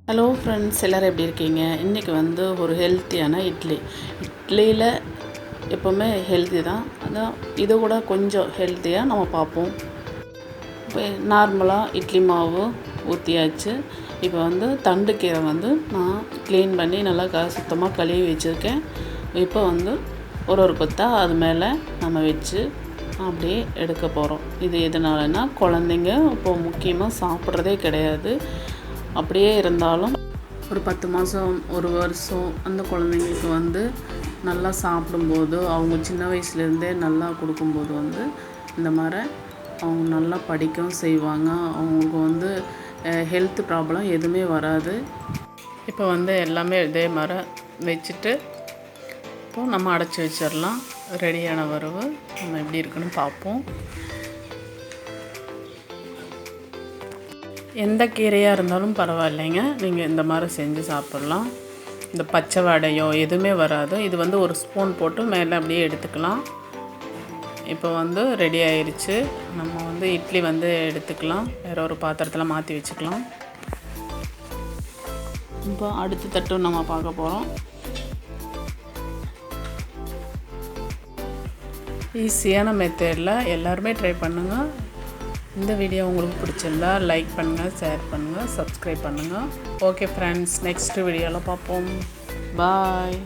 Hello friends, எல்லோரும் எப்படி இருக்கீங்க? இன்றைக்கி வந்து ஒரு ஹெல்த்தியான இட்லியில் எப்போவுமே ஹெல்த்தி தான். அதான் இது கூட கொஞ்சம் ஹெல்த்தியாக நம்ம பார்ப்போம். இப்போ நார்மலாக இட்லி மாவு ஊற்றியாச்சு. இப்போ வந்து தண்டுக்கீரை வந்து நான் க்ளீன் பண்ணி நல்லா சுத்தமாக கழுவி வச்சுருக்கேன். இப்போ வந்து ஒரு கொத்தாக அது மேலே நம்ம வச்சு அப்படியே எடுக்க போகிறோம். இது எதனாலனா குழந்தைங்க இப்போது முக்கியமாக சாப்பிட்றதே கிடையாது. அப்படியே இருந்தாலும் ஒரு 10 மாதம் 1 வருஷம் அந்த குழந்தைங்களுக்கு வந்து நல்லா சாப்பிடும்போது, அவங்க சின்ன வயசுலேருந்தே நல்லா கொடுக்கும்போது வந்து இந்த மாதிரி அவங்க நல்லா படிக்கவும் செய்வாங்க. அவங்களுக்கு வந்து ஹெல்த் ப்ராப்ளம் எதுவுமே வராது. இப்போ வந்து எல்லாமே இதே மாதிரி வச்சுட்டு இப்போது நம்ம அடைச்சி வச்சிடலாம். ரெடியான வரவு நம்ம எப்படி இருக்குன்னு பார்ப்போம். எந்த கீரையாக இருந்தாலும் பரவாயில்லைங்க, நீங்கள் இந்த மாதிரி செஞ்சு சாப்பிட்லாம். இந்த பச்சை வடையோ எதுவுமே வராது. இது வந்து ஒரு ஸ்பூன் போட்டு மேலே அப்படியே எடுத்துக்கலாம். இப்போ வந்து ரெடி ஆயிடுச்சு. நம்ம வந்து இட்லி வந்து எடுத்துக்கலாம். வேறு ஒரு பாத்திரத்தில் மாற்றி வச்சுக்கலாம். இப்போ அடுத்த தட்டும் நம்ம பார்க்க போகிறோம். ஈஸியான மெத்தடில் எல்லாருமே ட்ரை பண்ணுங்கள். இந்த வீடியோ உங்களுக்கு பிடிச்சிருந்தா லைக் பண்ணுங்கள், ஷேர் பண்ணுங்கள், சப்ஸ்கிரைப் பண்ணுங்கள். ஓகே ஃப்ரெண்ட்ஸ், நெக்ஸ்ட் வீடியோவில் பார்ப்போம். பாய்.